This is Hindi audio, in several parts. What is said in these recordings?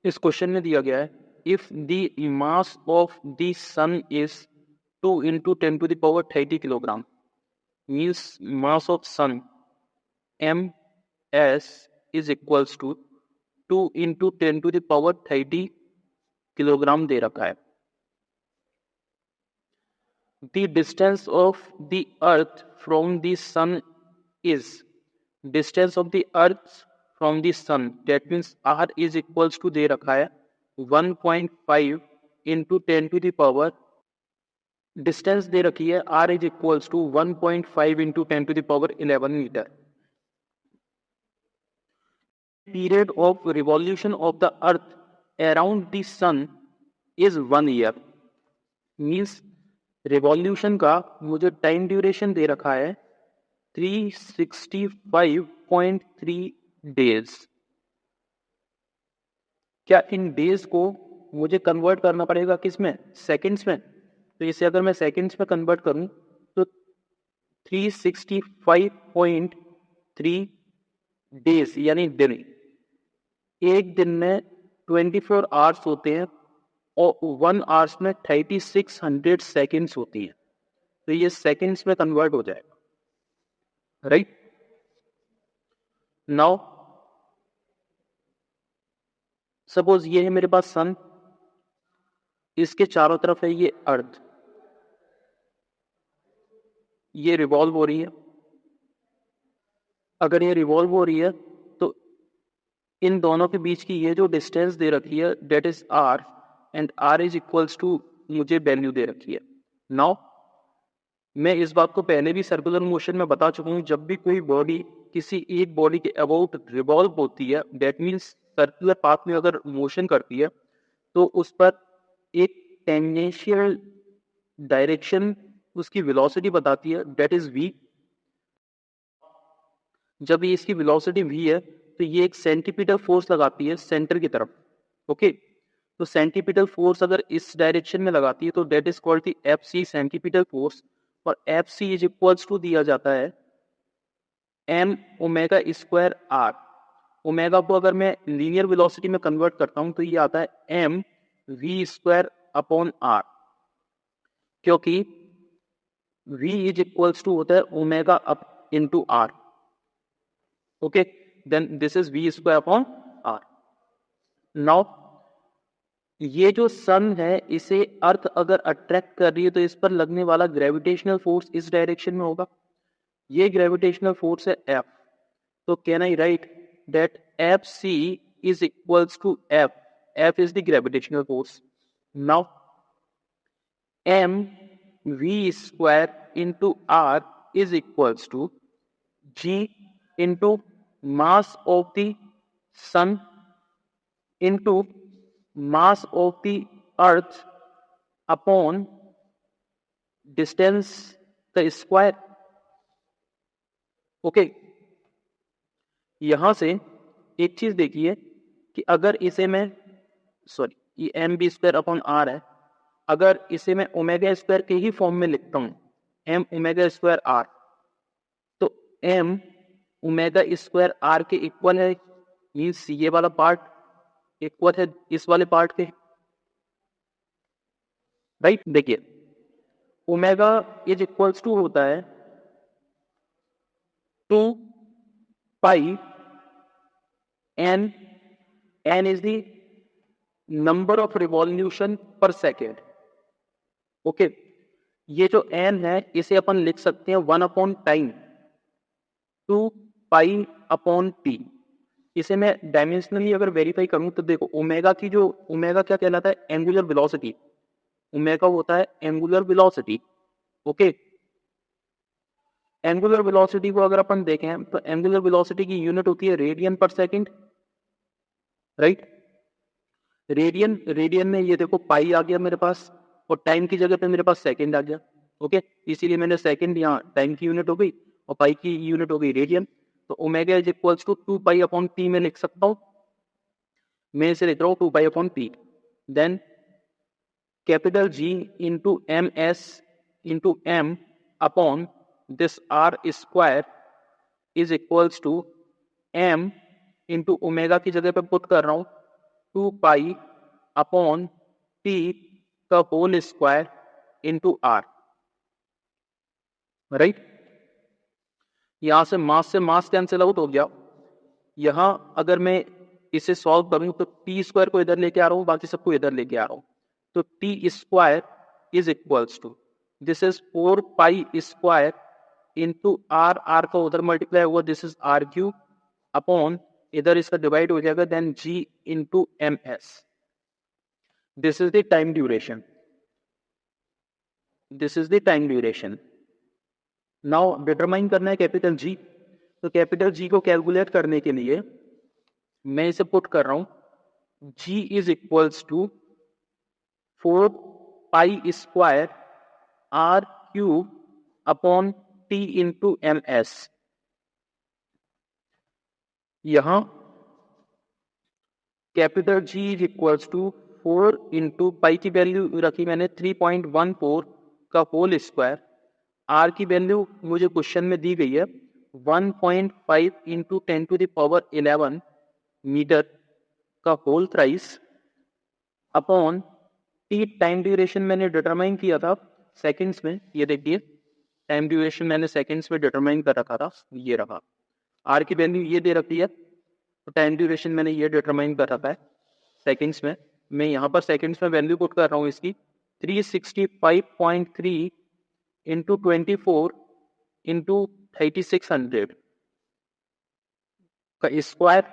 इस क्वेश्चन में दिया गया है if the mass of the sun is 2 into 10 to the power 30 kilogram means mass of sun ms is equals to 2 into 10 to the power 30 kilogram दे रखा है. The distance of the earth from the sun is distance of the earth from the sun, that means r is equals to दे रखा है 1.5 into 10 to the power, distance दे रखी है r is equals to 1.5 into 10 to the power 11 metre. Period of revolution of the earth around the sun is 1 year. Means revolution का मुझे टाइम ड्यूरेशन दे रखा है 365.3 डेज. क्या इन डेज को मुझे कन्वर्ट करना पड़ेगा किस में, सेकेंड्स में? तो इसे अगर मैं सेकेंड्स में कन्वर्ट करूं तो 365.3 डेज यानी दिन. एक दिन में 24 आवर्स होते हैं और 1 आवर्स में 3600 सेकेंड्स होती हैं. तो ये सेकेंड्स में कन्वर्ट हो जाएगा. राइट नाउ सपोज ये है मेरे पास सन, इसके चारों तरफ है ये अर्थ, ये रिवॉल्व हो रही है. अगर ये रिवॉल्व हो रही है तो इन दोनों के बीच की ये जो डिस्टेंस दे रखी है that is R, and R is equals to मुझे वैल्यू दे रखी है. नाउ मैं इस बात को पहले भी सर्कुलर मोशन में बता चुका हूं, जब भी कोई बॉडी किसी एक बॉडी के अबाउट रिवॉल्व होती है, डेट मीन्स सर्कुलर पाथ में अगर मोशन करती है, तो उस पर एक टेंजेंशियल डायरेक्शन उसकी वेलोसिटी बताती है, डेट इज v. जब ये इसकी वेलोसिटी v है तो ये एक सेंटीपीटल फोर्स लगाती है सेंटर की तरफ. ओके तो सेंटीपीटल फोर्स अगर इस डायरेक्शन में लगाती है तो that is called the F C centripetal force. और F C is equals to दिया जाता है M omega square R. Omega को अगर मैं लीनियर वेलोसिटी में कन्वर्ट करता हूं तो ये आता है M V square upon R, क्योंकि v इज इक्वल्स टू होता है omega up into R. Okay then this is v square upon R. Now ये जो सन है इसे अर्थ अगर अट्रैक्ट कर रही है तो इस पर लगने वाला ग्रेविटेशनल फोर्स इस डायरेक्शन में होगा. ये ग्रेविटेशनल फोर्स है F. तो can I write that F C is equals to F. F is the gravitational force. Now M V square into R is equals to G into mass of the sun into mass of the earth upon distance का स्क्वायर. ओके यहां से एक चीज देखिए कि अगर इसे मैं ये M B square upon R है, अगर इसे मैं ओमेगा स्क्वायर के ही फॉर्म में लिखता हूं एम ओमेगा स्क्वायर आर, तो एम ओमेगा स्क्वायर आर के इक्वल है. मीन्स ये वाला पार्ट इक्वल है इस वाले पार्ट के. राइट देखिए ओमेगा इज इक्वल्स टू होता है 2 pi N. N is the number of revolution per second. Okay ये जो एन है इसे अपन लिख सकते हैं 1 upon time 2 pi upon T. इसे मैं डायमेंशनली अगर वेरीफाई करूं तो देखो ओमेगा की जो ओमेगा क्या कहलाता है, एंगुलर वेलोसिटी. ओमेगा होता है angular velocity. Okay angular velocity को अगर अपन देखें तो एंगुलर वेलोसिटी की यूनिट होती है रेडियन पर सेकंड. राइट रेडियन में ये देखो पाई आ गया मेरे पास और टाइम की जगह पे मेरे पास सेकंड आ गया. ओके इसीलिए मैंने सेकंड यहाँ टाइम की यूनिट हो गई और पाई की यूनिट हो गई रेडियन. तो omega is equals to 2 pi upon P में लिख सकता हूं. मैं इसे लिख रहा हूं 2 pi upon P. Then capital G into M S into M upon this R square is equals to M into omega की जगह पे पुट कर रहा हूं 2 पाई अपॉन टी का whole square into R, right. यहां से मास कैंसिल आउट हो गया। यहां अगर मैं इसे सॉल्व करूं तो टी स्क्वायर को इधर लेके आ रहा हूं, बाकी सबको इधर लेके आ रहा हूं, तो T square is equals to, this is 4 pi square into R, R का उधर मल्टीप्लाई हुआ, this is R cube upon इधर इसका डिवाइड हो जाएगा, then G into M S. This is the time duration, this is the time duration. Now determine करना है कैपिटल जी। तो कैपिटल जी को कैलकुलेट करने के लिए मैं इसे पुट कर रहा हूं, G is equals to 4 pi square R cube upon T into M S. यहां capital G is equals to 4 into pi की वैल्यू रखी मैंने 3.14 का होल स्क्वायर, आर की वैल्यू मुझे क्वेश्चन में दी गई है 1.5 into 10 to the power 11 metre का whole thrice upon T, time duration मैंने डिटरमाइन किया था सेकंड्स में, ये देखिए टाइम ड्यूरेशन मैंने सेकंड्स में डिटरमाइन कर रखा था, ये रखा। आर की वैल्यू ये दे रखी है, तो टाइम ड्यूरेशन मैंने ये डिटरमाइन कर रखा है सेकंड्स में। मैं यहाँ पर सेकंड्स में वैल्यू पुट कर रहा हूँ इसकी 365.3 इंटू 24 इंटू 3600 का square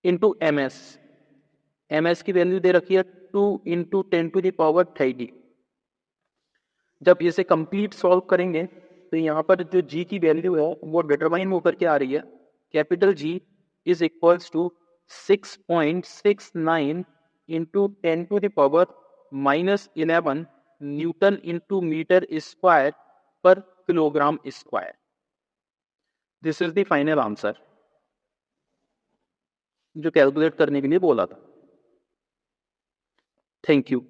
into M S. M S की वैल्यू दे रखी है 2 इंटू 10 टू द पावर 30। जब इसे कंप्लीट सॉल्व करेंगे तो यहाँ पर जो जी की वैल्यू है वो डिटरमाइन होकर के आ रही है, capital G is equals to 6.69 into 10 to the power -11 newton into metre square per kilogram square. This is the final answer जो कैलकुलेट करने के लिए बोला था। Thank you.